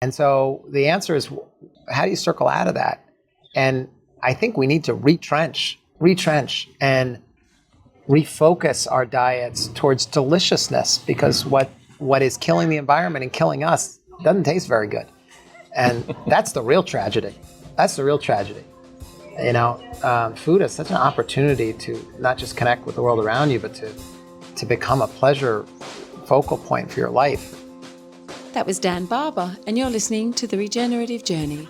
And so the answer is, how do you circle out of that? And I think we need to retrench and refocus our diets towards deliciousness, because what is killing the environment and killing us doesn't taste very good. And that's the real tragedy. That's the real tragedy. You know, food is such an opportunity to not just connect with the world around you, but to become a pleasure focal point for your life. That was Dan Barber, and you're listening to The Regenerative Journey.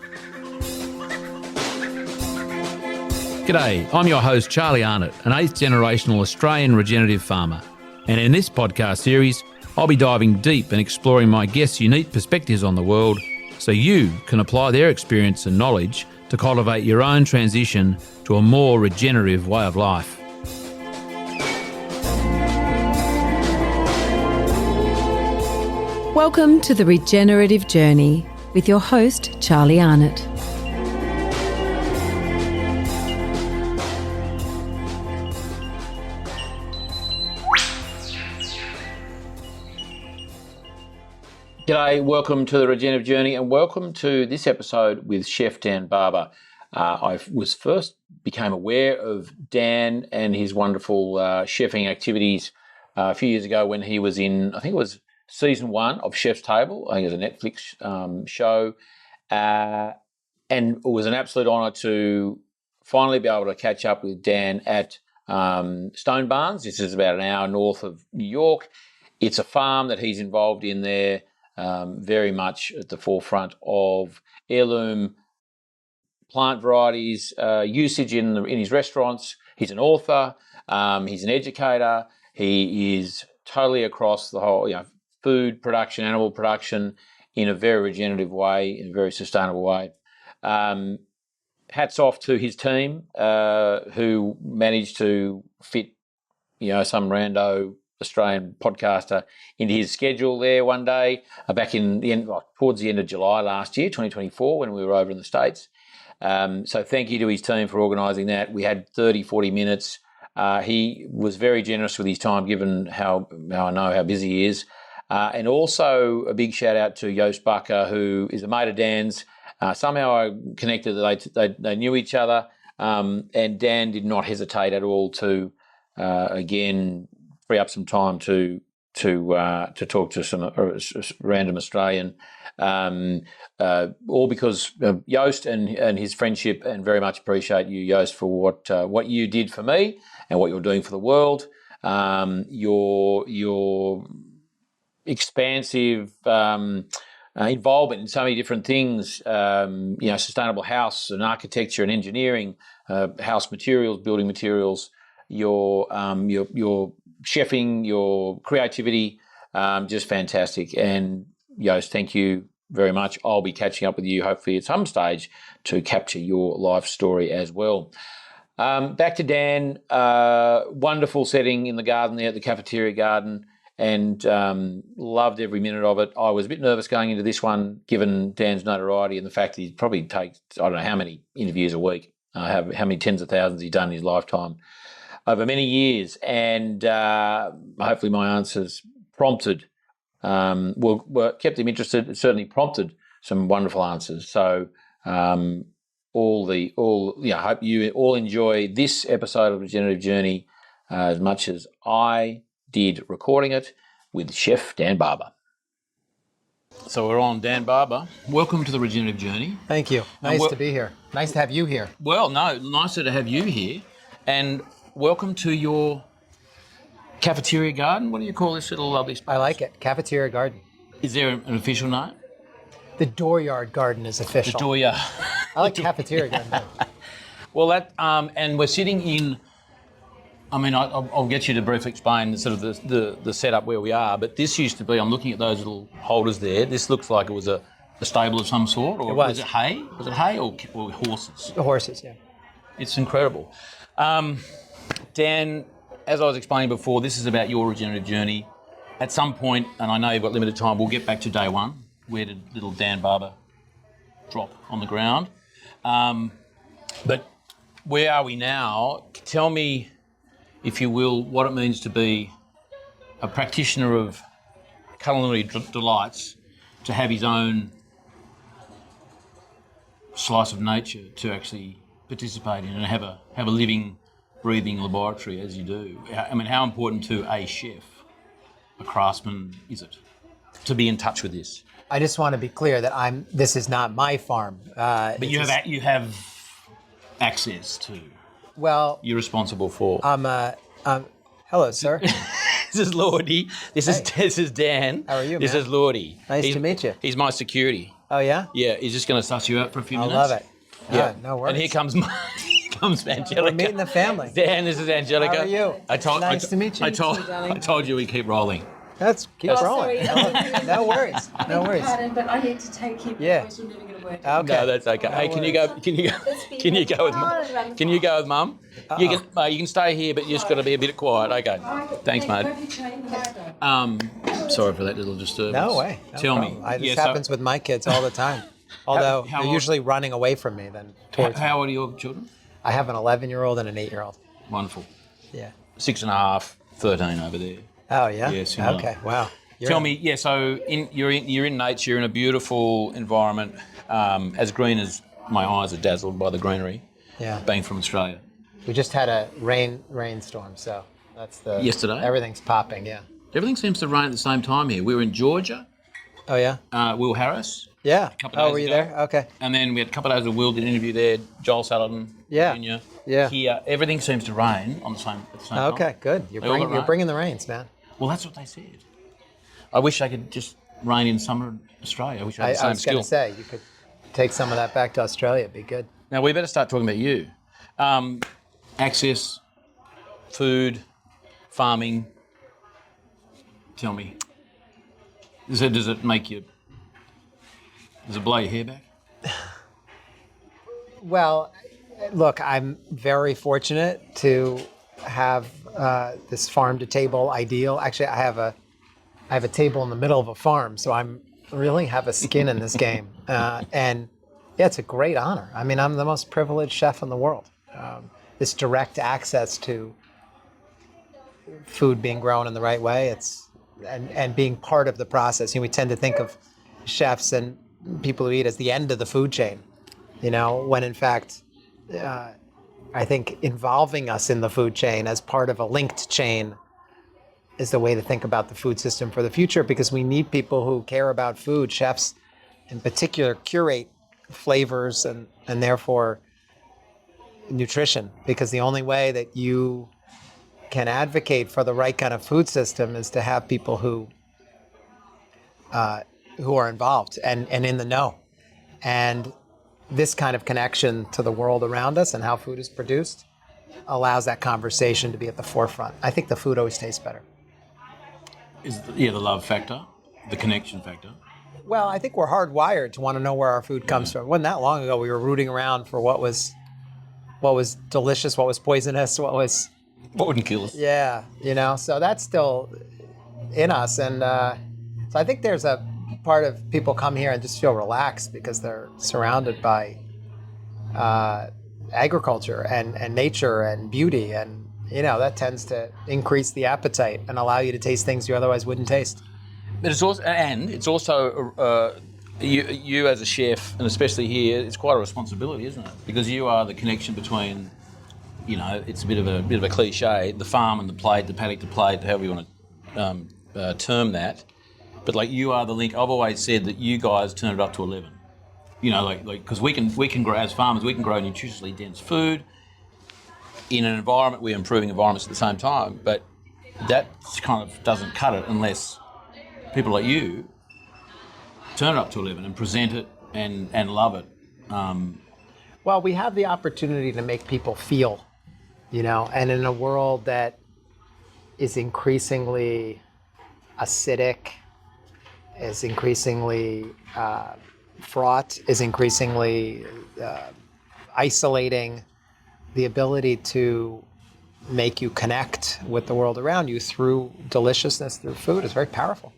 G'day, I'm your host Charlie Arnott, an 8th generational Australian regenerative farmer. And in this podcast series, I'll be diving deep and exploring my guests' unique perspectives on the world so you can apply their experience and knowledge to cultivate your own transition to a more regenerative way of life. Welcome to The Regenerative Journey with your host, Charlie Arnott. G'day, welcome to The Regenerative Journey and welcome to this episode with Chef Dan Barber. I became aware of Dan and his wonderful chefing activities a few years ago when he was in, I think it was season 1 of Chef's Table. I think it was a Netflix show. And it was an absolute honour to finally be able to catch up with Dan at Stone Barns. This is about an hour north of New York. It's a farm that he's involved in there, very much at the forefront of heirloom plant varieties, usage in his restaurants. He's an author. He's an educator. He is totally across the whole, food production, animal production in a very regenerative way, in a very sustainable way. Hats off to his team who managed to fit, some rando Australian podcaster into his schedule there one day back in the end, towards the end of July last year, 2024, when we were over in the States. So thank you to his team for organising that. We had 30, 40 minutes. He was very generous with his time, given how I know how busy he is. And also a big shout out to Joost Bakker, who is a mate of Dan's. Somehow I connected that they knew each other, and Dan did not hesitate at all to again free up some time to talk to some random Australian, all because of Joost and his friendship, and very much appreciate you, Joost, for what you did for me and what you're doing for the world. Your expansive involvement in so many different things, sustainable house and architecture and engineering, house materials, building materials, your chefing, your creativity, just fantastic. And Joost, thank you very much. I'll be catching up with you hopefully at some stage to capture your life story as well. Back to Dan, wonderful setting in the garden there at the cafeteria garden, and loved every minute of it. I was a bit nervous going into this one, given Dan's notoriety and the fact that he probably takes, I don't know how many interviews a week, how many tens of thousands he's done in his lifetime over many years, and hopefully my answers prompted, kept him interested. It certainly prompted some wonderful answers. So I hope you all enjoy this episode of Regenerative Journey as much as I did recording it with Chef Dan Barber. So we're on Dan Barber. Welcome to the Regenerative Journey. Thank you. Nice to be here. Nice to have you here. Well, no, nicer to have you here. And welcome to your cafeteria garden. What do you call this little lovely space? I like it. Cafeteria garden. Is there an official name? The dooryard garden is official. The dooryard. I like cafeteria garden. Well, that and we're sitting in. I mean, I'll get you to briefly explain sort of the setup where we are. But this used to be. I'm looking at those little holders there. This looks like it was a stable of some sort, or it was. Was it hay? Was it hay or horses? The horses, yeah. It's incredible. Dan, as I was explaining before, this is about your regenerative journey. At some point, and I know you've got limited time, we'll get back to day one. Where did little Dan Barber drop on the ground? But where are we now? Tell me, if you will, what it means to be a practitioner of culinary delights, to have his own slice of nature to actually participate in and have a living, breathing laboratory as you do. I mean, how important to a chef, a craftsman, is it to be in touch with this? I just want to be clear that this is not my farm. But you have access to. Well, You're responsible for. hello, sir. This is Lordy. This is Dan. How are you, This man? is Lordy. Nice to meet you. He's my security. Oh, yeah? Yeah, he's just going to suss you out for a few I minutes. love it. Yeah, No worries. And here comes Angelica. We're meeting the family. Dan, this is Angelica. How are you? Nice to meet you. I told you we keep rolling. Keep rolling. Sorry. No worries. No worries. Pardon, but I need to take him. Yeah. Otherwise you're never going to work. Okay. No, that's okay. Hey, can you go with Mum? Can you go with Mum? You can stay here, but you just got to be a bit quiet. Okay. Thanks, mate. Sorry for that little disturbance. No way. Tell me. This happens with my kids all the time. Although how they're usually running away from me then towards me. How old are your children? I have an 11-year-old and an 8-year-old. Wonderful. Yeah. 6.5, 13 over there. Oh, yeah? Yeah, similar. Okay, wow. Tell me, so you're in nature, you're in a beautiful environment, as green as my eyes are dazzled by the greenery, Yeah. being from Australia. We just had a rainstorm, so that's Yesterday? Everything's popping, yeah. Everything seems to rain at the same time here. We were in Georgia, Oh, yeah? Will Harris, Yeah. couple of days Were you ago. there? Okay. and then we had a couple of days of Will did an interview there, Joel Salatin, Yeah. Jr. Yeah. Here, everything seems to rain at the same time. Okay, good. You're They all got bringing, you're rain. bringing the rains, man. Well, that's what they said. I wish I could just rain in summer Australia. I wish I had the I same was going skill. to say, you could take some of that back to Australia. It'd be good. Now, we better start talking about you. Access, food, farming. Tell me. Does it make you... Does it blow your hair back? Well, look, I'm very fortunate to have this farm-to-table ideal. Actually, I have a table in the middle of a farm, so I'm really have a skin in this game. And yeah, it's a great honor. I mean, I'm the most privileged chef in the world. This direct access to food being grown in the right way, and being part of the process. We tend to think of chefs and people who eat as the end of the food chain, when in fact, I think involving us in the food chain as part of a linked chain is the way to think about the food system for the future, because we need people who care about food. Chefs in particular curate flavors and therefore nutrition, because the only way that you can advocate for the right kind of food system is to have people who are involved and in the know. And this kind of connection to the world around us and how food is produced allows that conversation to be at the forefront. I think the food always tastes better. Is the love factor, the connection factor? Well, I think we're hardwired to want to know where our food comes from. It wasn't that long ago we were rooting around for what was delicious, what was poisonous, what wouldn't kill us? Yeah, so that's still in us. And so I think there's a part of people come here and just feel relaxed because they're surrounded by agriculture and nature and beauty. And, that tends to increase the appetite and allow you to taste things you otherwise wouldn't taste. But it's also you as a chef, and especially here, it's quite a responsibility, isn't it? Because you are the connection between, it's a bit of a cliche, the farm and the plate, the paddock to plate, however you want to term that. But like you are the link. I've always said that you guys turn it up to 11. Because we can grow, as farmers, we can grow nutritiously dense food in an environment. We're improving environments at the same time, but that kind of doesn't cut it unless people like you turn it up to 11 and present it and love it. Well, we have the opportunity to make people feel, and in a world that is increasingly acidic, is increasingly fraught, is increasingly isolating, the ability to make you connect with the world around you through deliciousness, through food, is very powerful.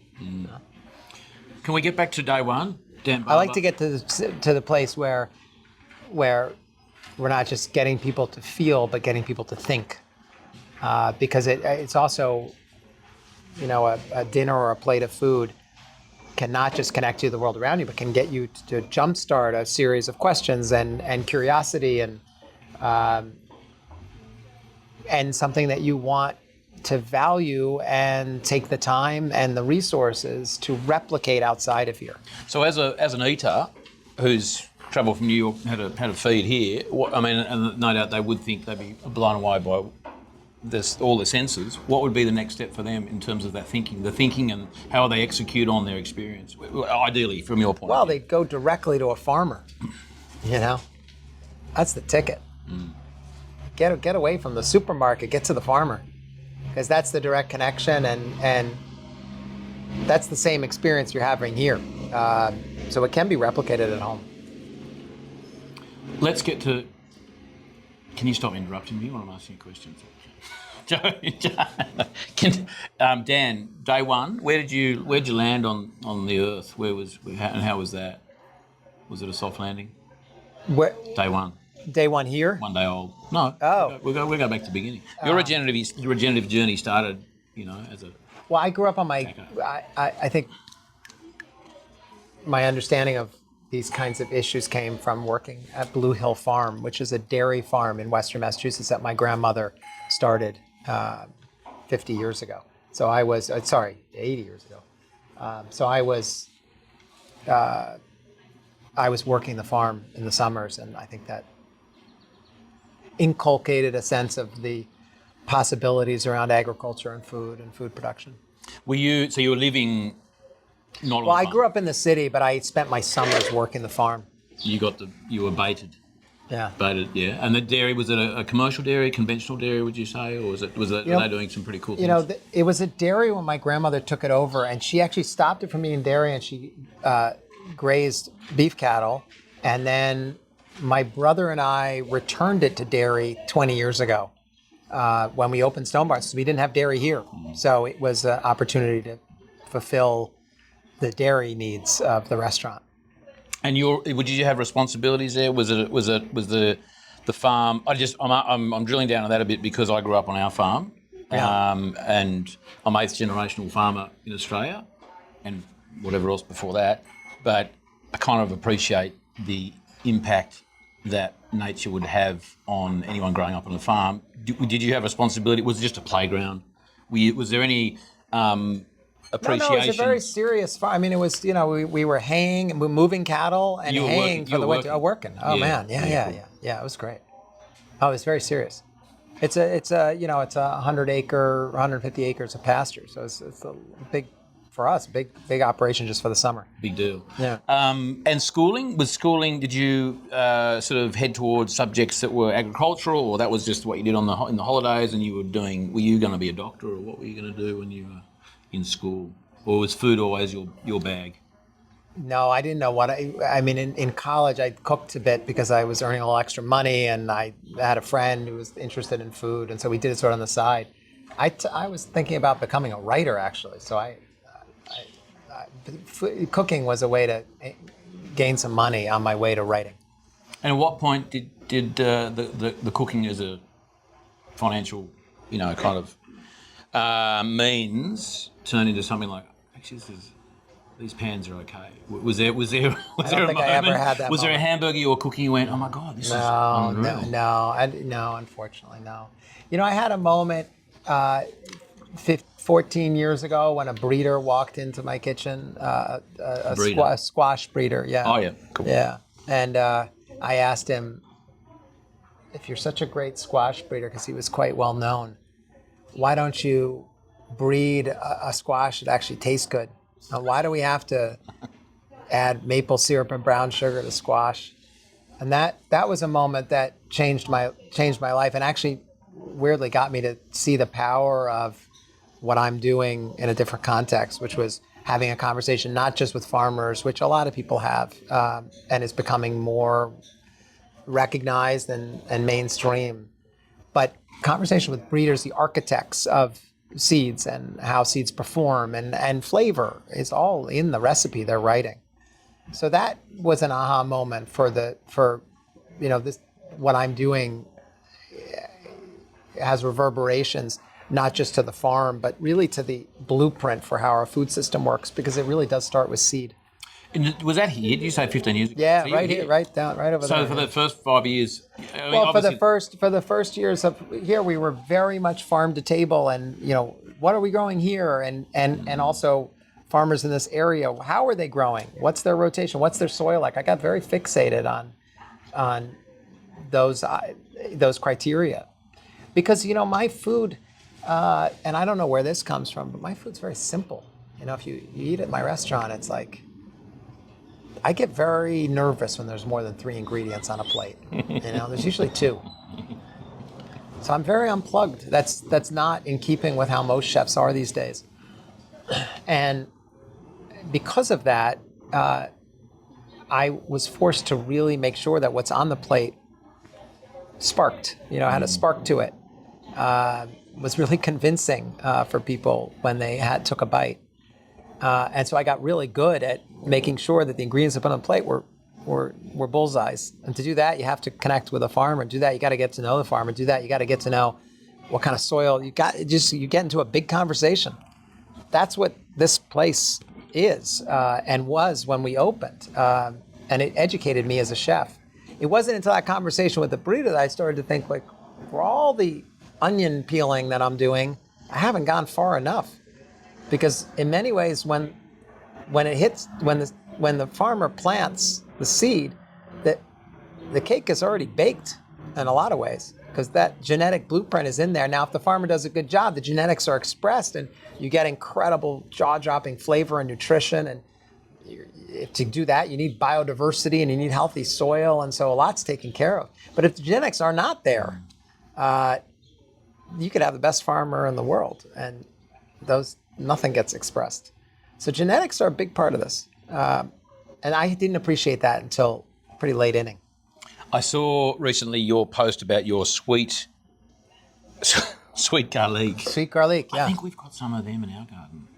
Can we get back to day one, Dan Barber? I like to get to the place where we're not just getting people to feel, but getting people to think, because it's also, a dinner or a plate of food can not just connect you to the world around you, but can get you to jumpstart a series of questions and curiosity and something that you want to value and take the time and the resources to replicate outside of here. So as an eater who's travelled from New York, had a feed here, and no doubt they would think they'd be blown away by all the senses. What would be the next step for them in terms of that thinking and how they execute on their experience, ideally from your point Well, of view? they go directly to a farmer, That's the ticket. Get away from the supermarket, get to the farmer, because that's the direct connection, and that's the same experience you're having here. So it can be replicated at home. Let's get to... Can you stop interrupting me when I'm asking you questions? Dan, day one, where'd you land on the Earth? How was that? Was it a soft landing? Where, Day one. day one here? 1 day old. No. Oh. We'll go back to the beginning. Your regenerative journey started, as a... Well, I grew up on my... I think my understanding of these kinds of issues came from working at Blue Hill Farm, which is a dairy farm in Western Massachusetts that my grandmother started 50 years ago. So I was, 80 years ago. So I was working the farm in the summers, and I think that inculcated a sense of the possibilities around agriculture and food production. So you were living not on the Well, I farm? grew up in the city, but I spent my summers working the farm. You were baited. Yeah. Baited, yeah. And the dairy, was it a commercial dairy, conventional dairy, would you say? Or were they doing some pretty cool things? It was a dairy when my grandmother took it over, and she actually stopped it from being dairy, and she grazed beef cattle. And then my brother and I returned it to dairy 20 years ago when we opened Stone Barns. So we didn't have dairy here. So it was an opportunity to fulfill the dairy needs of the restaurant. And did you have responsibilities there? Was the farm? I'm drilling down on that a bit because I grew up on our farm, and I'm 8th generational farmer in Australia, and whatever else before that. But I kind of appreciate the impact that nature would have on anyone growing up on a farm. Did you have responsibility? Was it just a playground? Was there any appreciation? No, it was a very serious farm. I mean, it was, we were moving cattle and haying for the winter. Working. Oh, man. Yeah, it was great. Oh, it was very serious. It's a 150 acres of pasture. So it's a big, for us, big operation just for the summer. Big deal. Yeah. And schooling, did you sort of head towards subjects that were agricultural, or that was just what you did in the holidays, and were you going to be a doctor, or what were you going to do when you were in school? Or was food always your bag? No, I didn't know what in college I cooked a bit because I was earning a little extra money, and I had a friend who was interested in food, and so we did it sort of on the side. I was thinking about becoming a writer, actually, so cooking was a way to gain some money on my way to writing. And at what point did the cooking as a financial, kind of means turn into something like, actually, these pans are okay? Was there a moment? I ever had that Was there a moment. hamburger you were cooking, you went, oh my God, this is unreal? No, unfortunately, no. I had a moment 14 years ago when a breeder walked into my kitchen, a squash breeder. Yeah. Oh, yeah, cool. Yeah, and I asked him, if you're such a great squash breeder, because he was quite well known, why don't you breed a squash that actually tastes good? Now, why do we have to add maple syrup and brown sugar to squash? And that was a moment that changed my life, and actually weirdly got me to see the power of what I'm doing in a different context, which was having a conversation not just with farmers, which a lot of people have, and is becoming more recognized and mainstream, but conversation with breeders, the architects of seeds and how seeds perform, and flavor is all in the recipe they're writing. So that was an aha moment for this, what I'm doing has reverberations not just to the farm, but really to the blueprint for how our food system works, because it really does start with seed. And was that here? Did you say 15 years ago? Yeah, So you were right here, right down, right over there. So for the first 5 years, I mean, Well, obviously- for the first years of here, we were very much farm to table, and what are we growing here, and also farmers in this area, how are they growing? What's their rotation? What's their soil like? I got very fixated on those criteria, because my food, and I don't know where this comes from, but my food's very simple. If you eat at my restaurant, it's like, I get very nervous when there's more than 3 ingredients on a plate. There's usually 2. So I'm very unplugged. That's not in keeping with how most chefs are these days. And because of that, I was forced to really make sure that what's on the plate sparked, had a spark to it. Was really convincing for people when they took a bite. And so I got really good at making sure that the ingredients I put on the plate were bullseyes. And to do that, you have to connect with a farmer. To do that, you got to get to know the farmer. To do that, you got to get to know what kind of soil you got. You get into a big conversation. That's what this place is and was when we opened. And it educated me as a chef. It wasn't until that conversation with the burrito that I started to think, like, for all the onion peeling that I'm doing, I haven't gone far enough. Because in many ways, when the farmer plants the seed, the cake is already baked in a lot of ways, because that genetic blueprint is in there. Now, if the farmer does a good job, the genetics are expressed, and you get incredible jaw-dropping flavor and nutrition. And to do that, you need biodiversity and you need healthy soil, and so a lot's taken care of. But if the genetics are not there, you could have the best farmer in the world, and nothing gets expressed. So genetics are a big part of this. And I didn't appreciate that until pretty late inning. I saw recently your post about your sweet garlic. Sweet garlic, yeah. I think we've got some of them in our garden.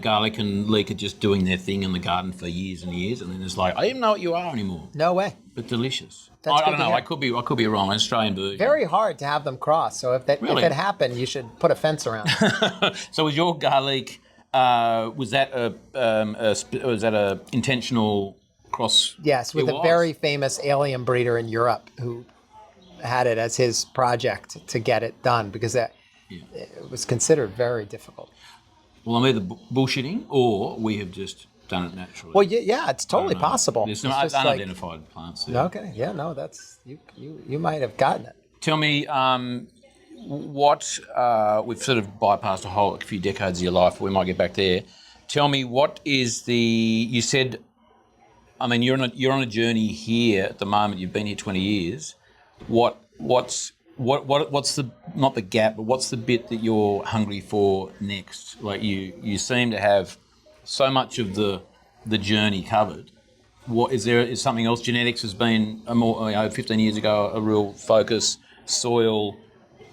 Garlic and leek are just doing their thing in the garden for years and years, and then it's like, I don't even know what you are anymore. No way. But delicious. That's I don't good to know. hear. I could be wrong. An Australian version. Very hard to have them cross. So if it happened, you should put a fence around it. So was your garlic? Was that a intentional cross? Yes, with a very famous alien breeder in Europe who had it as his project to get it done, because it was considered very difficult. Well, I'm either bullshitting or we have just done it naturally. Well, yeah, it's totally possible. There's some unidentified plants there. Okay, yeah, no, that's you might have gotten it. Tell me, what we've sort of bypassed a few decades of your life. We might get back there. Tell me, what is you said, I mean, you're on a journey here at the moment. You've been here 20 years. What's the, not the gap, but what's the bit that you're hungry for next? Like you seem to have so much of the journey covered. What is something else? Genetics has been 15 years ago a real focus. Soil,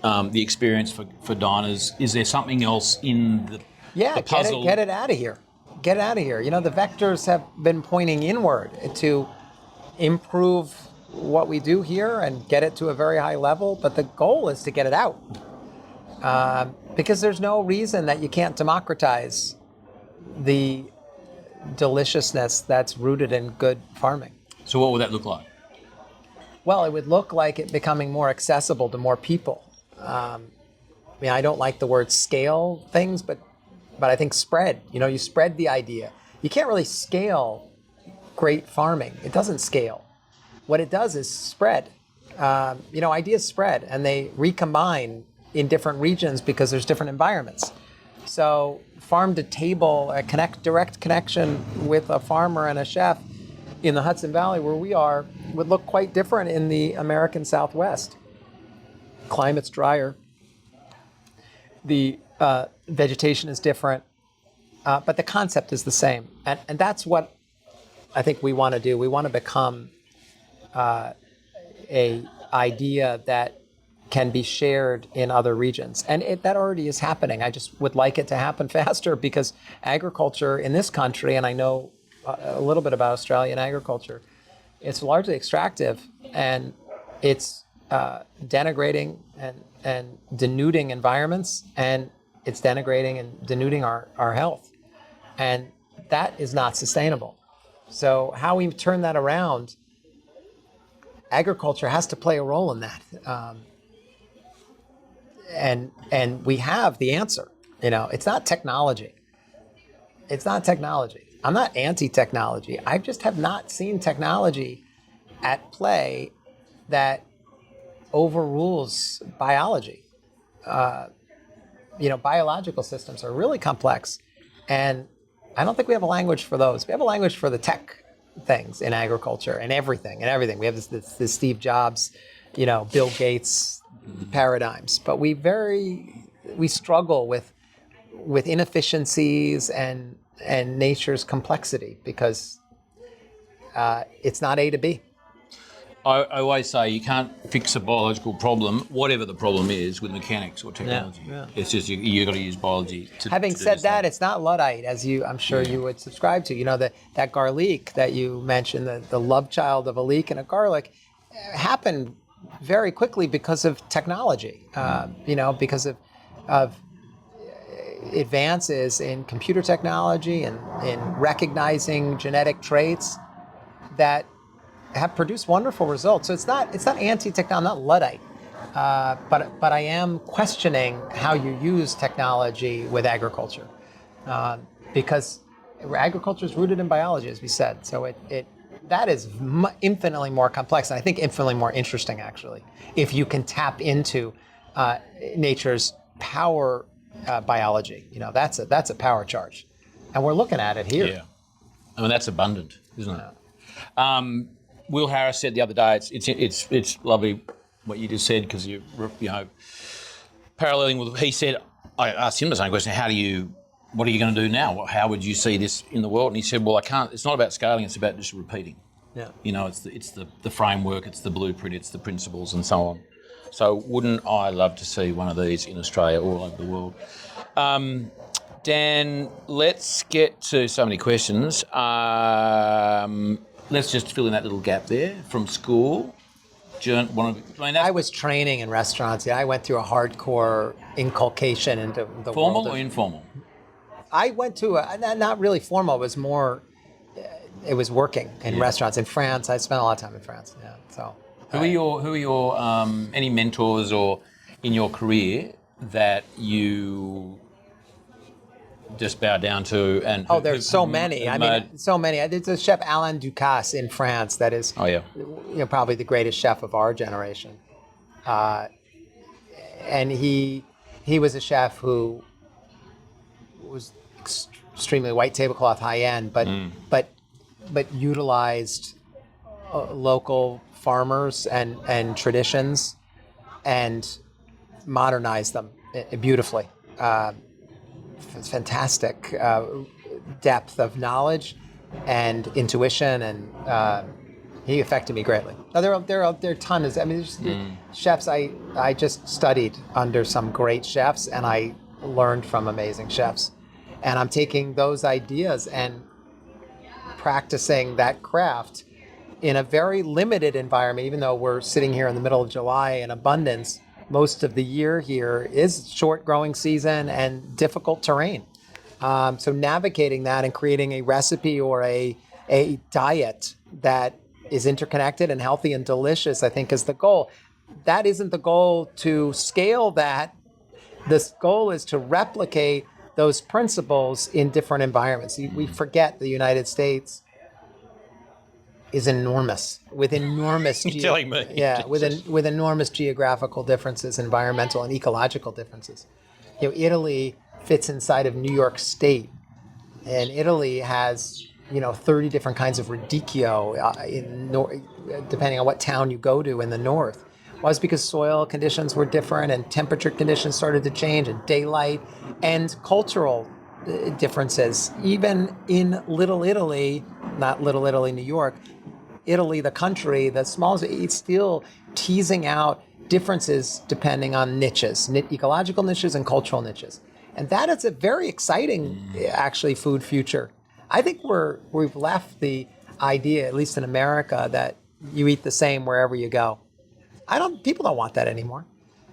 the experience for diners. Is there something else in the puzzle? Get it out of here. Get it out of here. The vectors have been pointing inward to improve what we do here and get it to a very high level, but the goal is to get it out. Because there's no reason that you can't democratize the deliciousness that's rooted in good farming. So what would that look like? Well, it would look like it becoming more accessible to more people. I don't like the word scale things, but I think spread. You spread the idea. You can't really scale great farming. It doesn't scale. What it does is spread. Ideas spread, and they recombine in different regions because there's different environments. So farm to table, a direct connection with a farmer and a chef in the Hudson Valley where we are would look quite different in the American Southwest. Climate's drier. The vegetation is different, but the concept is the same. And that's what I think we want to do. We want to become a idea that can be shared in other regions. And that already is happening. I just would like it to happen faster, because agriculture in this country, and I know a little bit about Australian agriculture, it's largely extractive, and it's denigrating and denuding environments, and it's denigrating and denuding our health. And that is not sustainable. So how we turn that around, agriculture has to play a role in that. And we have the answer. It's not technology. It's not technology. I'm not anti-technology. I just have not seen technology at play that overrules biology. Biological systems are really complex, and I don't think we have a language for those. We have a language for the tech things in agriculture and everything. We have this Steve Jobs, Bill Gates paradigms, but we struggle with inefficiencies and nature's complexity because it's not A to B. I always say you can't fix a biological problem, whatever the problem is, with mechanics or technology. Yeah. It's just you got to use biology. Having said that, it's not Luddite, as I'm sure you would subscribe to. That garlic that you mentioned, the love child of a leek and a garlic, happened very quickly because of technology. Because of advances in computer technology and in recognizing genetic traits that have produced wonderful results. So it's not anti-technology, I'm not Luddite, but I am questioning how you use technology with agriculture, because agriculture is rooted in biology, as we said. So that is infinitely more complex, and I think infinitely more interesting, actually, if you can tap into nature's power biology. That's a power charge, and we're looking at it here. Yeah, I mean that's abundant, isn't it? Will Harris said the other day, it's lovely what you just said, because you paralleling with, he said, I asked him the same question, what are you going to do now? How would you see this in the world? And he said, well, I can't, it's not about scaling, it's about just repeating. Yeah. It's the framework, it's the blueprint, it's the principles and so on. So wouldn't I love to see one of these in Australia or all over the world? Dan, let's get to so many questions. Let's just fill in that little gap there from school. I was training in restaurants. Yeah, I went through a hardcore inculcation into the formal world or informal? I went to not really formal. It was more. It was working in restaurants in France. I spent a lot of time in France. Yeah. So. Who are your any mentors or in your career that you just bow down to? And there's so many. So many. There's a chef, Alain Ducasse, in France, that is probably the greatest chef of our generation. And he was a chef who was extremely white tablecloth, high end, but utilized local farmers and traditions and modernized them beautifully. It's fantastic depth of knowledge and intuition, and he affected me greatly. Now, there are tons. I mean, there's chefs. I just studied under some great chefs, and I learned from amazing chefs. And I'm taking those ideas and practicing that craft in a very limited environment. Even though we're sitting here in the middle of July in abundance, most of the year here is short growing season and difficult terrain. So navigating that and creating a recipe or a diet that is interconnected and healthy and delicious, I think, is the goal. That isn't the goal to scale that. The goal is to replicate those principles in different environments. We forget the United States is enormous, with enormous telling me. Yeah, with enormous geographical differences, environmental and ecological differences. Italy fits inside of New York State, and Italy has 30 different kinds of radicchio depending on what town you go to in the north. Well, it's because soil conditions were different and temperature conditions started to change, and daylight and cultural differences. Even in Little Italy, not Little Italy, New York, Italy, the country, the smallest, it's still teasing out differences depending on niches, ecological niches and cultural niches. And that is a very exciting, actually, food future. I think we've left the idea, at least in America, that you eat the same wherever you go. People don't want that anymore.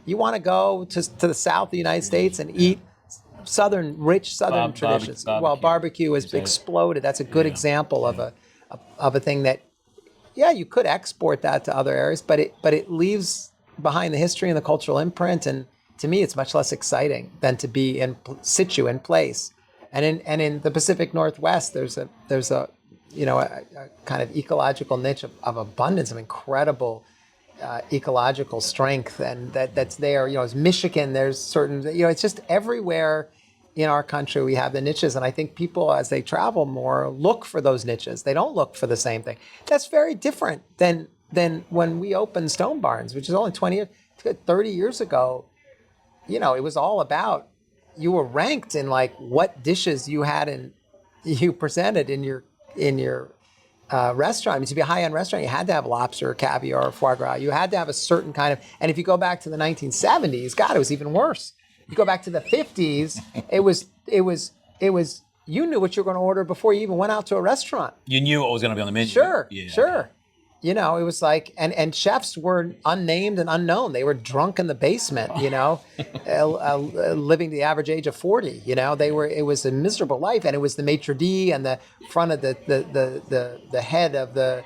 You want to go to the south of the United States and eat rich Southern traditions. Well, barbecue has exploded. That's a good example of a thing that, yeah, you could export that to other areas, but it leaves behind the history and the cultural imprint. And to me, it's much less exciting than to be in situ, in place. And in the Pacific Northwest, there's a kind of ecological niche of abundance, of incredible ecological strength, and that's there. As Michigan, there's certain, it's just everywhere in our country we have the niches, and I think people, as they travel more, look for those niches. They don't look for the same thing. That's very different than when we opened Stone Barns, which is only 30 years ago. It was all about, you were ranked in like what dishes you presented in your restaurant. To be a high-end restaurant, you had to have lobster, caviar, or foie gras. You had to have a certain kind of, and if you go back to the 1970s, God, it was even worse. You go back to the 50s, it was, you knew what you were going to order before you even went out to a restaurant. You knew what was going to be on the menu. Sure, yeah, sure. Okay. It was like, and chefs were unnamed and unknown. They were drunk in the basement, living the average age of 40. It was a miserable life, and it was the maitre d' and the front of the head of the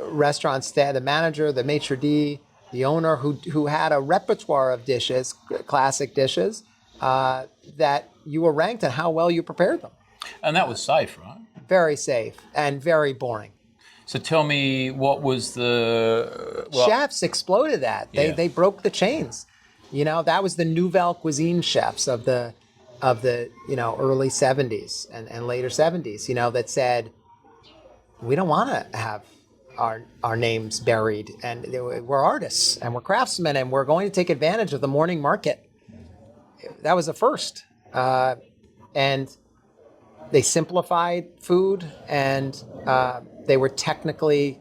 restaurant staff, the manager, the maitre d', the owner, who had a repertoire of dishes, classic dishes, that you were ranked on how well you prepared them. And that was safe, right? Very safe and very boring. So tell me, what was the... Chefs exploded that. They broke the chains. That was the Nouvelle Cuisine chefs of the early 70s and later 70s, that said, we don't want to have our names buried, and we're artists and we're craftsmen, and we're going to take advantage of the morning market. That was a first. And they simplified food, and they were technically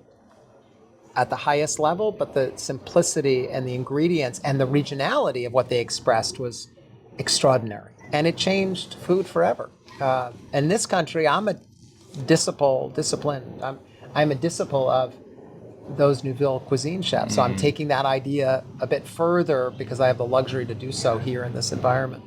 at the highest level, but the simplicity and the ingredients and the regionality of what they expressed was extraordinary. And it changed food forever. In this country, I'm a disciple of those Nouvelle Cuisine chefs. So I'm taking that idea a bit further because I have the luxury to do so here in this environment.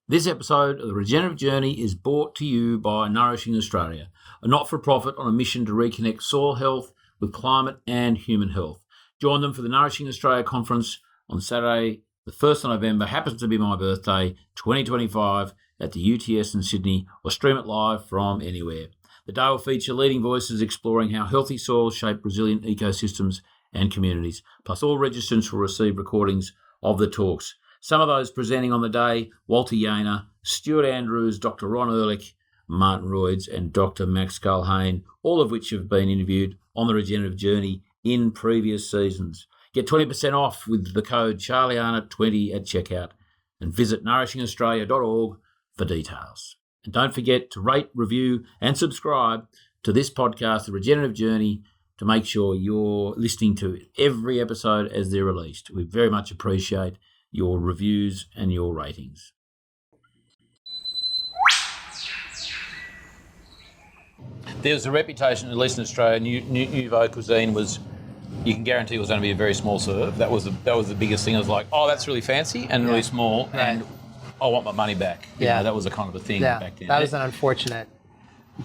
This episode of the Regenerative Journey is brought to you by Nourishing Australia, a not-for-profit on a mission to reconnect soil health with climate and human health. Join them for the Nourishing Australia Conference on Saturday, the 1st of November, happens to be my birthday, 2025, at the UTS in Sydney, or stream it live from anywhere. The day will feature leading voices exploring how healthy soils shape resilient ecosystems and communities, plus all registrants will receive recordings of the talks. Some of those presenting on the day: Walter Yaner, Stuart Andrews, Dr. Ron Ehrlich, Martin Royds, and Dr. Max Culhane, all of which have been interviewed on the Regenerative Journey in previous seasons. Get 20% off with the code CharlieArnott20 at checkout, and visit nourishinaustralia.org for details. And don't forget to rate, review, and subscribe to this podcast, The Regenerative Journey, to make sure you're listening to every episode as they're released. We very much appreciate your reviews and your ratings. There's a reputation, at least in Australia, Nouveau Cuisine was, you can guarantee it was going to be a very small serve. That was the biggest thing. It was like, oh, that's really fancy and really small, and I want my money back. You know, that was a kind of a thing back then. That was an unfortunate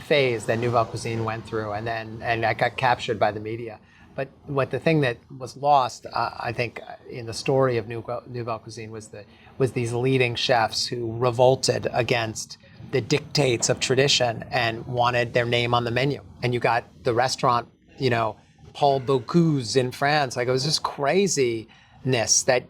phase that Nouvelle Cuisine went through, and I got captured by the media. But the thing that was lost, I think, in the story of Nouvelle Cuisine was these leading chefs who revolted against the dictates of tradition and wanted their name on the menu. And you got the restaurant, Paul Bocuse in France. Like, it was just craziness that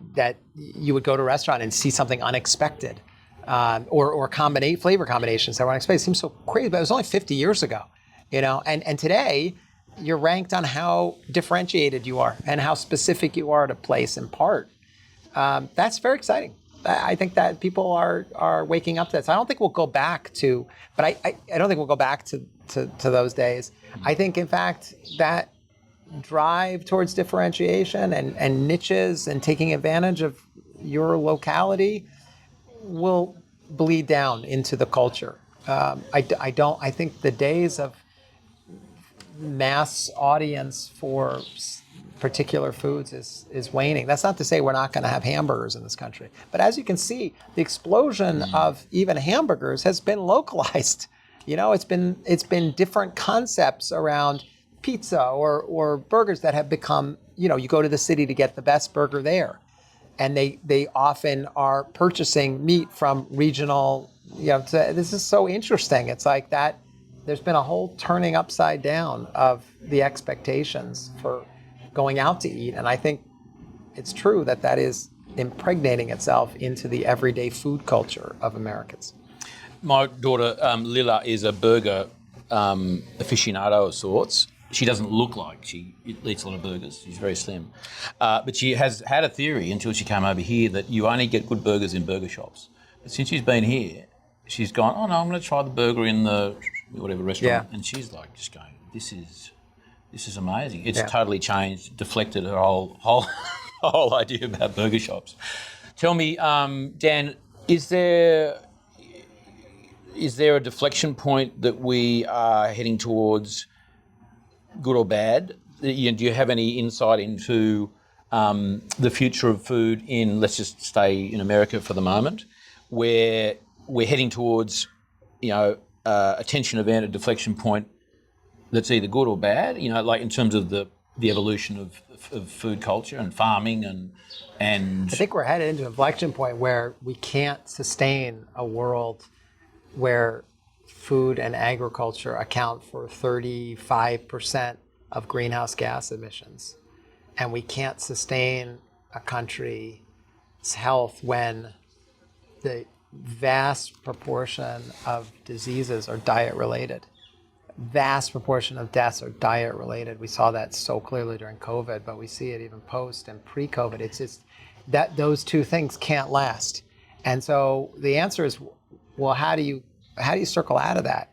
you would go to a restaurant and see something unexpected, or flavor combinations that were unexpected. It seems so crazy, but it was only 50 years ago, and today, you're ranked on how differentiated you are and how specific you are to place and part. That's very exciting. I think that people are waking up to this. I don't think we'll go back to, but I don't think we'll go back to those days. I think, in fact, that drive towards differentiation and niches and taking advantage of your locality will bleed down into the culture. I think the days of mass audience for particular foods is waning. That's not to say we're not going to have hamburgers in this country. But as you can see, the explosion of even hamburgers has been localized. It's been different concepts around pizza or burgers that have become, you go to the city to get the best burger there. And they often are purchasing meat from regional, this is so interesting. It's like that, there's been a whole turning upside down of the expectations for going out to eat. And I think it's true that is impregnating itself into the everyday food culture of Americans. My daughter, Lila, is a burger aficionado of sorts. She doesn't look like she eats a lot of burgers. She's very slim. But she has had a theory until she came over here that you only get good burgers in burger shops. But since she's been here, she's gone, oh no, I'm going to try the burger in the whatever restaurant. Yeah. And she's like just going, this is amazing. It's totally changed, deflected her whole idea about burger shops. Tell me, Dan, is there a deflection point that we are heading towards, good or bad? Do you have any insight into the future of food in, let's just stay in America for the moment, where we're heading towards, a tension event, a deflection point that's either good or bad, like in terms of the evolution of food culture and farming and I think we're headed into an inflection point where we can't sustain a world where food and agriculture account for 35% of greenhouse gas emissions. And we can't sustain a country's health when the vast proportion of diseases are diet related. Vast proportion of deaths are diet related. We saw that so clearly during COVID, but we see it even post and pre-COVID. It's just that those two things can't last. And so the answer is, well, how do you circle out of that?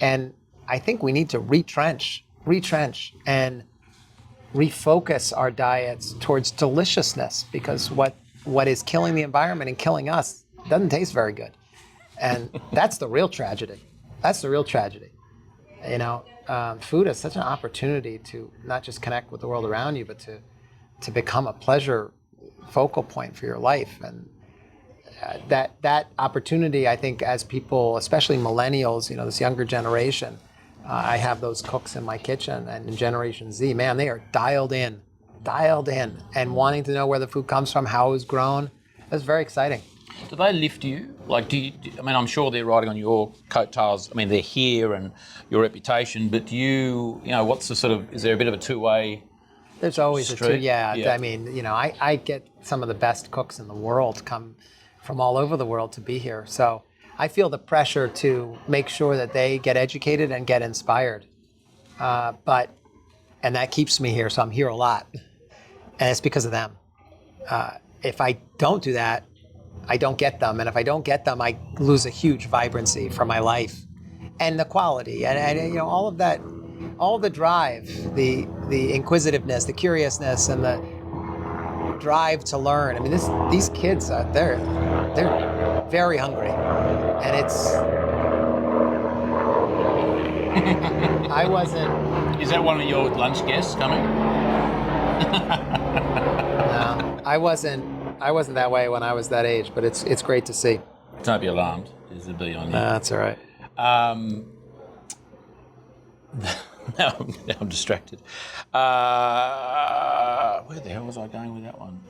And I think we need to retrench and refocus our diets towards deliciousness, because what is killing the environment and killing us doesn't taste very good. And that's the real tragedy. Food is such an opportunity to not just connect with the world around you, but to become a pleasure focal point for your life. And that opportunity, I think, as people, especially millennials, this younger generation, I have those cooks in my kitchen, and in Generation Z, man, they are dialed in, and wanting to know where the food comes from, how it was grown. That's very exciting. Do they lift you? Like, I'm sure they're riding on your coattails. I mean, they're here and your reputation, but do you, what's the sort of, is there a bit of a two-way There's always street? a two, yeah. I mean, I get some of the best cooks in the world come from all over the world to be here. So I feel the pressure to make sure that they get educated and get inspired. And that keeps me here, so I'm here a lot. And it's because of them. If I don't do that, I don't get them. And if I don't get them, I lose a huge vibrancy from my life and the quality and all of that, all the drive, the inquisitiveness, the curiousness, and the drive to learn. I mean, these kids, they're very hungry, and it's. I wasn't. Is that one of your lunch guests coming? No, I wasn't that way when I was that age, but it's great to see. Don't be alarmed. There's a bee on you. That's all right. Now I'm distracted. Where the hell was I going with that one?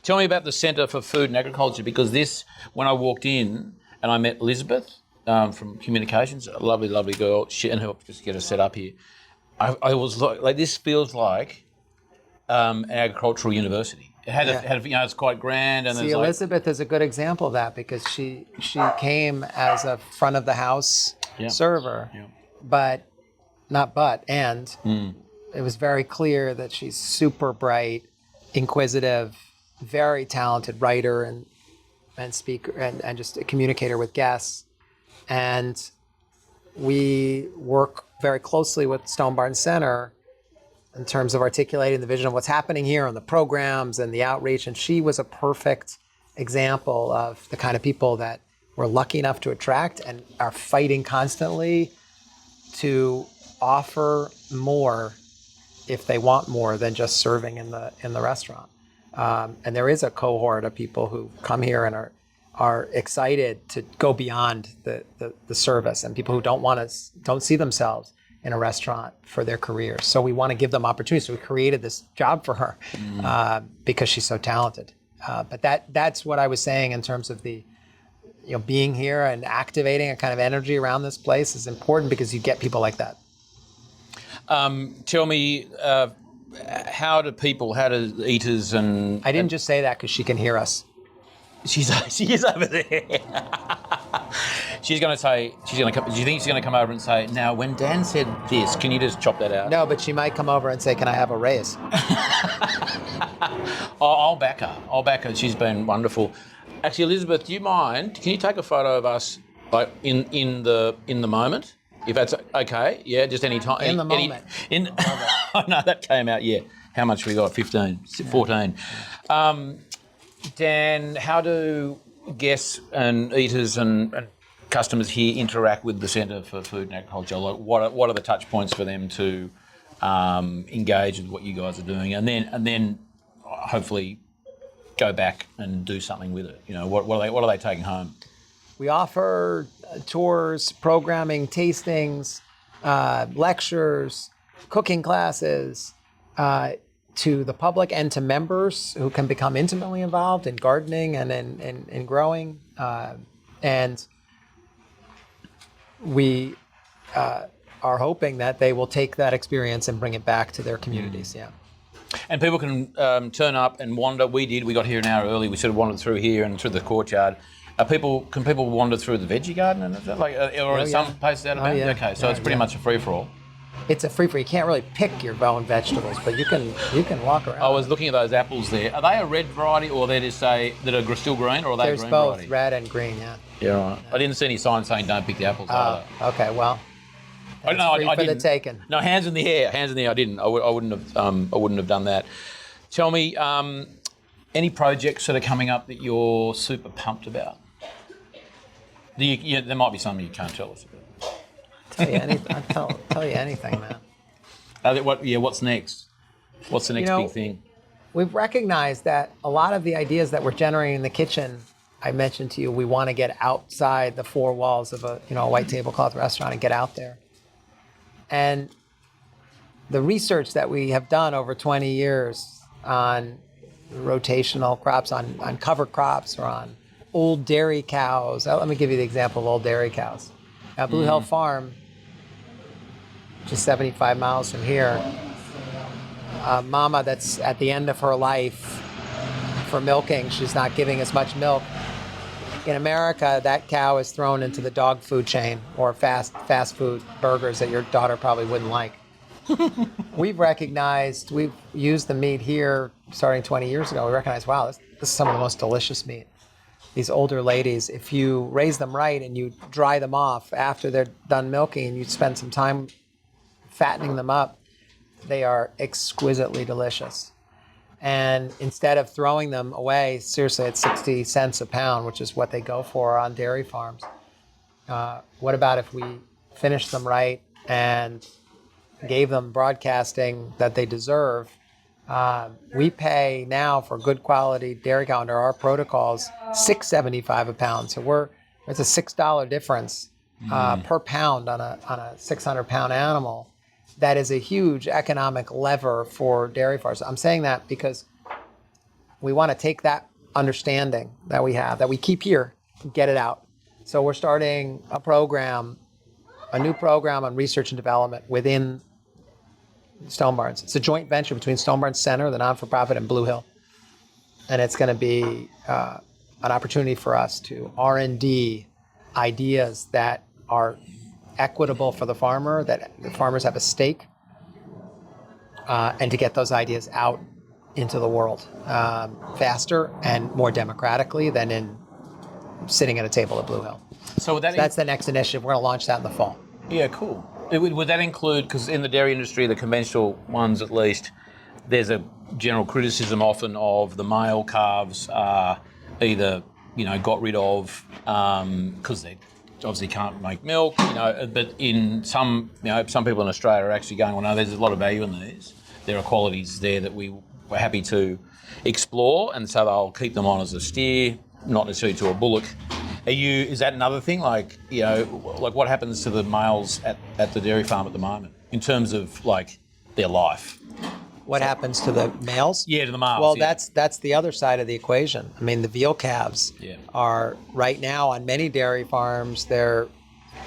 Tell me about the Centre for Food and Agriculture, because when I walked in and I met Elizabeth from Communications, a lovely, lovely girl, and helped just get her set up here, I was like, this feels like an agricultural university. It had it's quite grand. And see, Elizabeth is a good example of that, because she came as a front of the house server, it was very clear that she's super bright, inquisitive, very talented writer and speaker and just a communicator with guests. And we work very closely with Stone Barn Center in terms of articulating the vision of what's happening here and the programs and the outreach. And she was a perfect example of the kind of people that we're lucky enough to attract and are fighting constantly to offer more if they want more than just serving in the restaurant. And there is a cohort of people who come here and are excited to go beyond the service, and people who don't see themselves in a restaurant for their careers. So we want to give them opportunities. So we created this job for her because she's so talented. But that's what I was saying in terms of the, being here and activating a kind of energy around this place is important because you get people like that. Tell me, how do eaters and... I didn't just say that because she can hear us. She is over there. She's going to say, do you think she's going to come over and say, now, when Dan said this, can you just chop that out? No, but she might come over and say, can I have a raise? I'll back her. She's been wonderful. Actually, Elizabeth, do you mind? Can you take a photo of us like in the moment? If that's okay, yeah, just any time. In the moment. Oh, no, that came out, yeah. How much we got? 15, 14. Dan, how do guests and eaters and customers here interact with the Centre for Food and Agriculture? Like, what are the touch points for them to engage with what you guys are doing, and then hopefully go back and do something with it? What are they taking home? We offer tours, programming, tastings, lectures, cooking classes to the public and to members who can become intimately involved in gardening and in growing. And we are hoping that they will take that experience and bring it back to their communities. Yeah. And people can turn up and wander. We got here an hour early. We sort of wandered through here and through the courtyard. Can people wander through the veggie garden and some places out of bounds? Yeah. Okay, so it's pretty much a free for all. It's a free-for-all. You can't really pick your own vegetables, but you can walk around. I was looking at those apples there. Are they a red variety, or they just say that are still green, or are they There's green both, variety? red and green. Yeah. Yeah, right. I didn't see any signs saying don't pick the apples. Okay. Well. I For didn't. the taking. No, hands in the air. I didn't. I wouldn't have done that. Tell me, any projects that are coming up that you're super pumped about? There might be some you can't tell us about. Tell you anything. I'll tell you anything, man. What's next? What's the next big thing? We've recognized that a lot of the ideas that we're generating in the kitchen, I mentioned to you, we want to get outside the four walls of a white tablecloth restaurant and get out there. And the research that we have done over 20 years on rotational crops, on cover crops, or on old dairy cows. Let me give you the example of old dairy cows. At Blue Hill Farm, just 75 miles from here, a mama that's at the end of her life for milking, she's not giving as much milk. In America, that cow is thrown into the dog food chain or fast food burgers that your daughter probably wouldn't like. We've used the meat here starting 20 years ago. We recognized, wow, this is some of the most delicious meat. These older ladies, if you raise them right and you dry them off after they're done milking and you spend some time fattening them up, they are exquisitely delicious. And instead of throwing them away, seriously, at 60 cents a pound, which is what they go for on dairy farms, what about if we finished them right and gave them broadcasting that they deserve? We pay now for good quality dairy cow under our protocols $6.75 a pound. So it's a $6 difference per pound on a 600-pound animal. That is a huge economic lever for dairy farms. I'm saying that because we want to take that understanding that we have, that we keep here, and get it out. So we're starting a new program on research and development within Stone Barns. It's a joint venture between Stone Barns Center, the non-for-profit, and Blue Hill. And it's going to be an opportunity for us to R&D ideas that are equitable for the farmer, that the farmers have a stake, and to get those ideas out into the world faster and more democratically than in sitting at a table at Blue Hill. So that's the next initiative. We're going to launch that in the fall. Yeah, cool. Would that include, because in the dairy industry, the conventional ones at least, there's a general criticism often of the male calves are either got rid of because they're obviously can't make milk, but in some people in Australia are actually going, well, no, there's a lot of value in these. There are qualities there that we're happy to explore, and so they'll keep them on as a steer, not necessarily to a bullock. Is that another thing? Like what happens to the males at the dairy farm at the moment in terms of like their life? What happens to the males? Yeah, to the males. Well, yeah. that's the other side of the equation. I mean, the veal calves are right now on many dairy farms.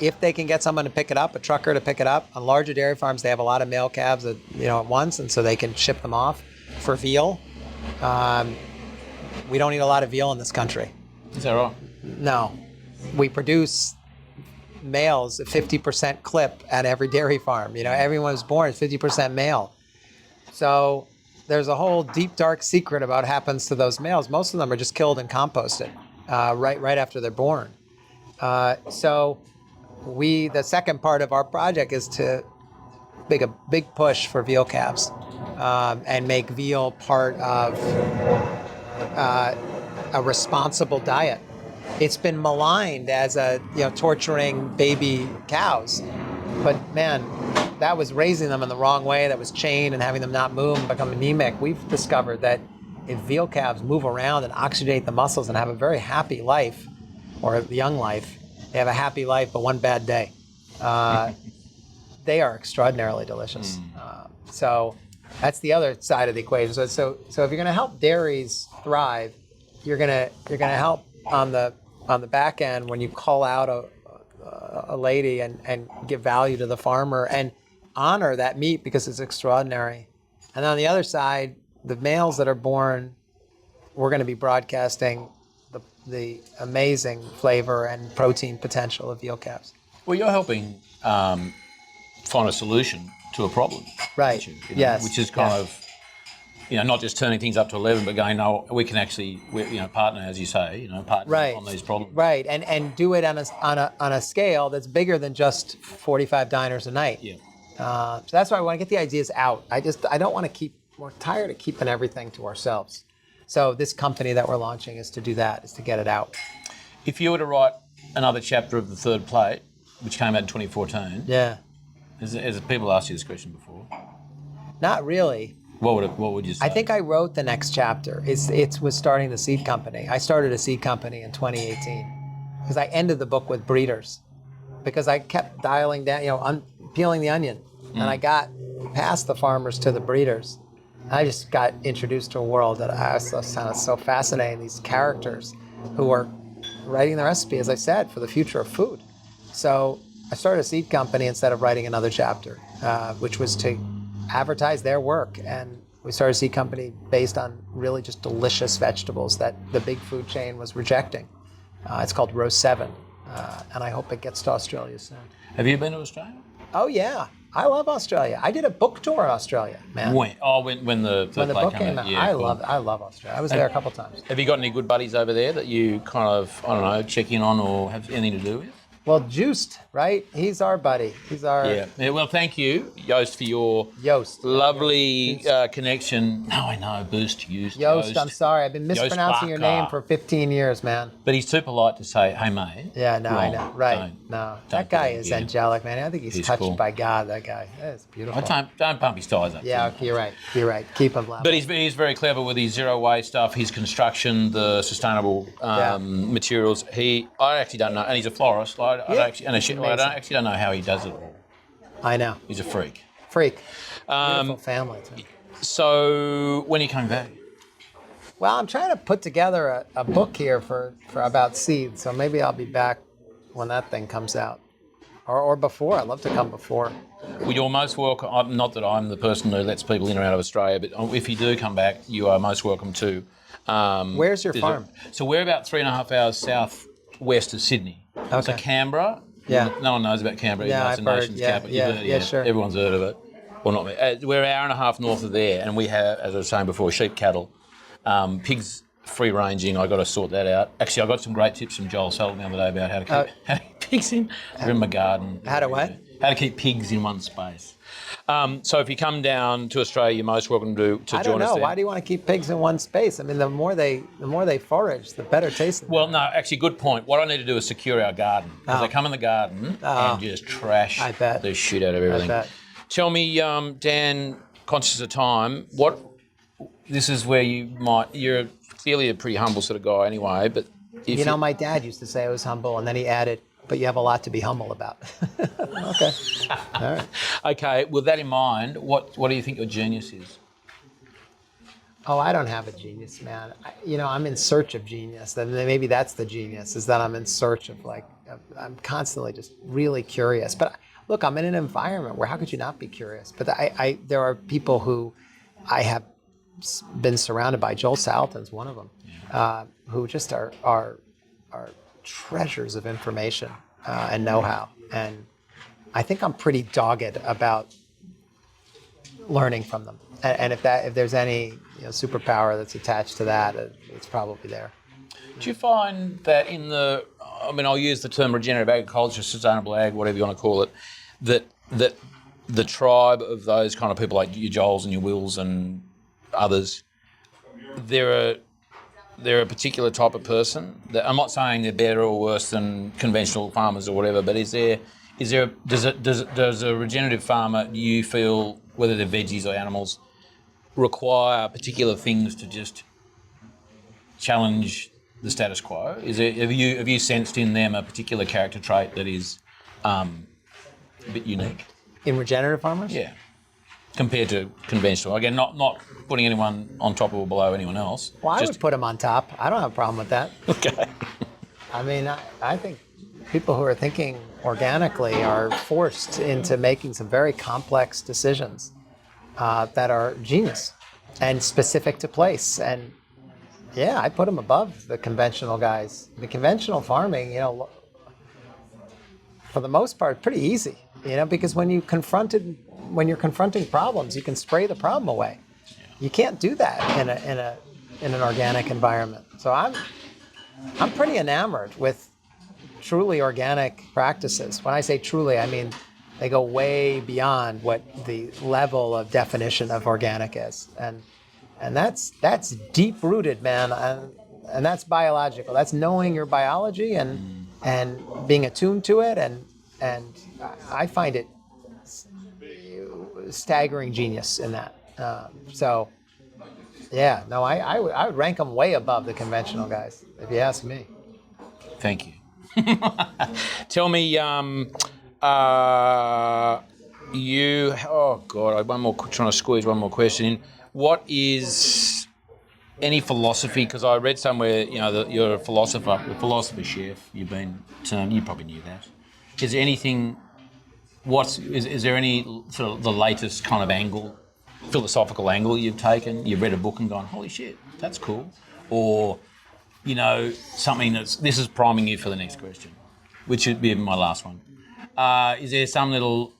If they can get someone to pick it up, a trucker to pick it up. On larger dairy farms, they have a lot of male calves at once, and so they can ship them off for veal. We don't eat a lot of veal in this country. Is that right? No, we produce males at 50% clip at every dairy farm. Everyone who's born is 50% male. So there's a whole deep, dark secret about what happens to those males. Most of them are just killed and composted right after they're born. So the second part of our project is to make a big push for veal calves and make veal part of a responsible diet. It's been maligned as torturing baby cows, but man, that was raising them in the wrong way. That was chained and having them not move and become anemic. We've discovered that if veal calves move around and oxygenate the muscles and have a very happy life, or a young life, they have a happy life but one bad day. They are extraordinarily delicious. So that's the other side of the equation. So if you're going to help dairies thrive, you're going to help on the back end when you call out a lady and give value to the farmer and honor that meat because it's extraordinary. And on the other side, the males that are born, we're going to be broadcasting the amazing flavor and protein potential of veal calves. Well, you're helping find a solution to a problem. Right. Yes. Which is kind of, not just turning things up to 11, but going, no, we can actually, partner, as you say, partner on these problems. Right. And do it on a scale that's bigger than just 45 diners a night. Yeah. So that's why I want to get the ideas out. I don't want to we're tired of keeping everything to ourselves. So this company that we're launching is to do that, is to get it out. If you were to write another chapter of The Third Plate, which came out in 2014, has people asked you this question before? Not really. What would you say? I think I wrote the next chapter. It was starting the seed company. I started a seed company in 2018 because I ended the book with breeders because I kept dialing down, peeling the onion, and I got past the farmers to the breeders. I just got introduced to a world that I found so fascinating. These characters who are writing the recipe, as I said, for the future of food. So I started a seed company instead of writing another chapter, which was to advertise their work. And we started a seed company based on really just delicious vegetables that the big food chain was rejecting. It's called Row 7, and I hope it gets to Australia soon. Have you been to Australia? Oh, yeah. I love Australia. I did a book tour in Australia, man. When the book came out. Yeah, I cool. love Australia. I was there a couple times. Have you got any good buddies over there that you kind of, check in on or have anything to do with? Well, Juiced, right? He's our buddy. He's our... Yeah. Well, thank you, Joost, for your lovely connection. No, I know, Boost, Joost, I'm sorry. I've been mispronouncing your name for 15 years, man. But he's too polite to say, hey, mate. Yeah, no, I know. Right. That guy is again. Angelic, man. I think he's touched cool. by God, that guy. That is beautiful. Don't pump his tires up. Yeah, you're right. Keep him level. But he's very clever with his zero waste stuff, his construction, the sustainable materials. I actually don't know, and he's a florist. I don't know how he does it all. I know. He's a freak. Beautiful family, too. So when are you coming back? Well, I'm trying to put together a book here for about seeds, so maybe I'll be back when that thing comes out. Or before. I'd love to come before. Well, you're most welcome. Not that I'm the person who lets people in or out of Australia, but if you do come back, you are most welcome to. Where's your farm? So we're about 3.5 hours southwest of Sydney. Okay. So Canberra. Yeah. No one knows about Canberra. Yeah, It's the I've heard. nation's Yeah, capital. yeah, sure. Everyone's heard of it. Well, not me. We're an hour and a half north of there, and we have, as I was saying before, sheep, cattle, pigs, free ranging. I got to sort that out. Actually, I got some great tips from Joel Sullivan the other day about how to keep pigs in. They're in my garden. How to what? How to keep pigs in one space. So if you come down to Australia, you're most welcome to join us I don't know. there. Why do you want to keep pigs in one space? I mean, the more they forage, the better tasting. Well, no, actually, good point. What I need to do is secure our garden. Because they come in the garden and just trash the shit out of everything. I bet. Tell me, Dan, conscious of time, this is where you're clearly a pretty humble sort of guy anyway, but if my dad used to say I was humble, and then he added, but you have a lot to be humble about. Okay. All right. Okay, with that in mind, what do you think your genius is? Oh, I don't have a genius, man. I'm in search of genius. And maybe that's the genius, is that I'm in search of I'm constantly just really curious. But look, I'm in an environment where how could you not be curious? But there are people who I have been surrounded by. Joel Salatin's one of them, who just are treasures of information and know-how. And I think I'm pretty dogged about learning from them. And if there's any superpower that's attached to that, it's probably there. Do you find that I'll use the term regenerative agriculture, sustainable ag, whatever you want to call it, that the tribe of those kind of people like your Joels and your Wills and others, they're a particular type of person? I'm not saying they're better or worse than conventional farmers or whatever, but does a regenerative farmer, do you feel, whether they're veggies or animals, require particular things to just challenge the status quo? Have you sensed in them a particular character trait that is a bit unique? In regenerative farmers? Yeah. Compared to conventional. Again, not putting anyone on top or below anyone else. Well, I would put them on top. I don't have a problem with that. Okay. I mean, I think people who are thinking organically are forced into making some very complex decisions that are genius and specific to place. And yeah, I put them above the conventional guys. The conventional farming, for the most part, pretty easy, because when you're confronting problems, you can spray the problem away. You can't do that in an organic environment. So I'm pretty enamored with truly organic practices. When I say truly, I mean they go way beyond what the level of definition of organic is, and that's deep rooted, man, and that's biological. That's knowing your biology and being attuned to it, and I find it staggering genius in that. So yeah, no, I would rank them way above the conventional guys, if you ask me. Thank you. Tell me, trying to squeeze one more question in. What is any philosophy? Because I read somewhere, that you're a philosopher, a philosopher chef. You probably knew that. Is there anything? Is there any sort of the latest kind of philosophical angle you've taken? You've read a book and gone, holy shit, that's cool, or something this is priming you for the next question, which should be my last one. Is there some little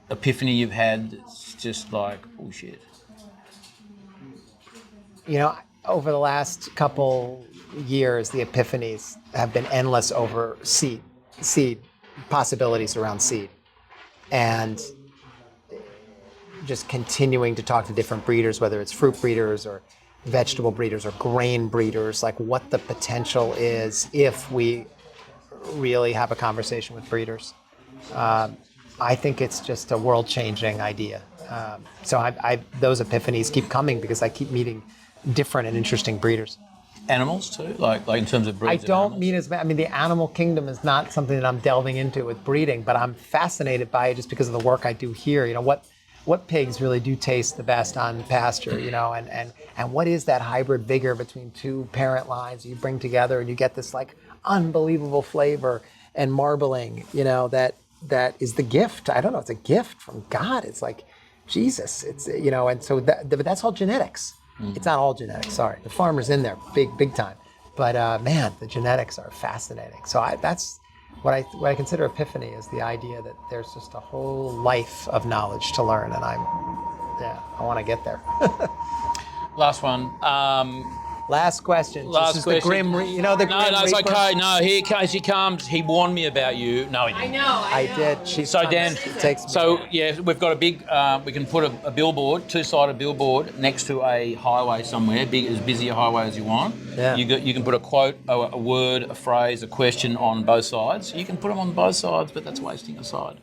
epiphany you've had that's just like, oh shit? Over the last couple years, the epiphanies have been endless over seed possibilities around seed, and just continuing to talk to different breeders, whether it's fruit breeders or vegetable breeders or grain breeders, like what the potential is if we really have a conversation with breeders. I think it's just a world-changing idea. So those epiphanies keep coming because I keep meeting different and interesting breeders. Animals too, like in terms of breeds. The animal kingdom is not something that I'm delving into with breeding, but I'm fascinated by it just because of the work I do here. What pigs really do taste the best on pasture, and what is that hybrid vigor between two parent lines you bring together and you get this like unbelievable flavor and marbling, that is the gift. I don't know, it's a gift from God. It's like Jesus. It's and so but that's all genetics. Mm. It's not all genetics. Sorry, the farmer's in there, big time. But man, the genetics are fascinating. So that's what I consider epiphany is the idea that there's just a whole life of knowledge to learn, and I want to get there. Last one. Last question. Last this is question. the grim, the No, grim it's reaper? okay. No, he comes. He warned me about you. No, he didn't. I did. She's So, trying to- Dan, it takes me. So, yeah, we've got a big, we can put a billboard, two-sided billboard, next to a highway somewhere, as busy a highway as you want. Yeah. You can put a quote, a word, a phrase, a question on both sides. You can put them on both sides, but that's wasting a side.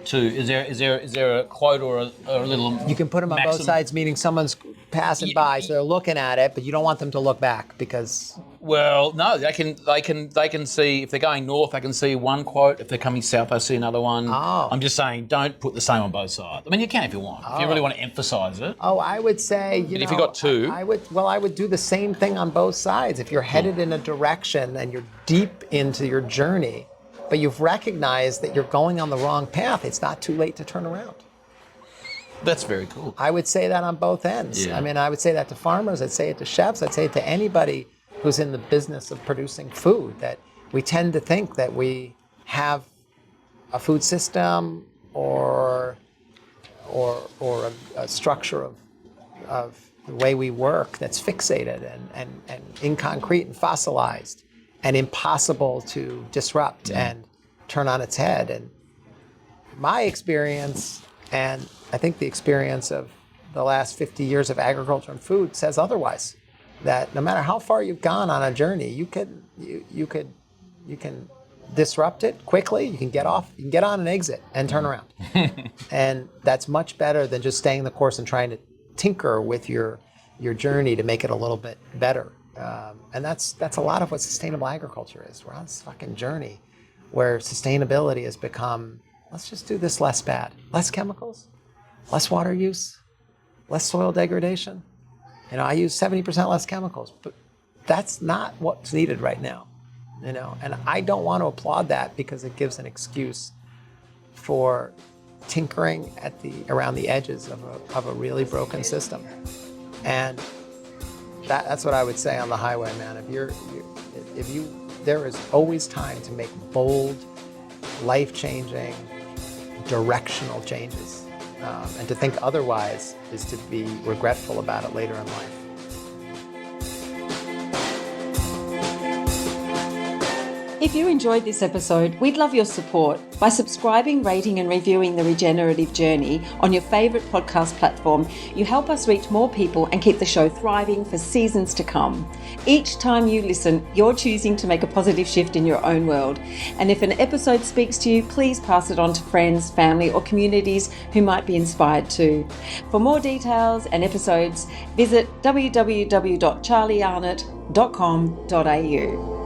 Is there a quote or a little? You can put them on both sides, meaning someone's passing by, so they're looking at it, but you don't want them to look back because. Well, no, they can see if they're going north. They can see one quote. If they're coming south, they see another one. Oh. I'm just saying, don't put the same on both sides. I mean, you can if you want. If you really want to emphasise it. Oh, I would say, But if you got two, I would do the same thing on both sides. If you're headed in a direction and you're deep into your journey, but you've recognized that you're going on the wrong path, it's not too late to turn around. that's very cool. I would say that on both ends. Yeah. I mean, I would say that to farmers, I'd say it to chefs, I'd say it to anybody who's in the business of producing food, that we tend to think that we have a food system or a structure of the way we work that's fixated and inconcrete and fossilized and impossible to disrupt and turn on its head. And my experience, and I think the experience of the last 50 years of agriculture and food, says otherwise. That no matter how far you've gone on a journey, you can disrupt it quickly. You can get off, you can get on and exit and turn around. And that's much better than just staying the course and trying to tinker with your journey to make it a little bit better. And that's a lot of what sustainable agriculture is. We're on this fucking journey where sustainability has become, let's just do this less bad. Less chemicals, less water use, less soil degradation. I use 70% less chemicals, but that's not what's needed right now. And I don't want to applaud that because it gives an excuse for tinkering around the edges of a really broken system. And that's what I would say on the highway, man. There is always time to make bold, life-changing, directional changes. And to think otherwise is to be regretful about it later in life. If you enjoyed this episode, we'd love your support by subscribing, rating and reviewing The Regenerative Journey on your favourite podcast platform. You help us reach more people and keep the show thriving for seasons to come. Each time you listen, you're choosing to make a positive shift in your own world. And if an episode speaks to you, please pass it on to friends, family or communities who might be inspired too. For more details and episodes, visit www.charliearnott.com.au.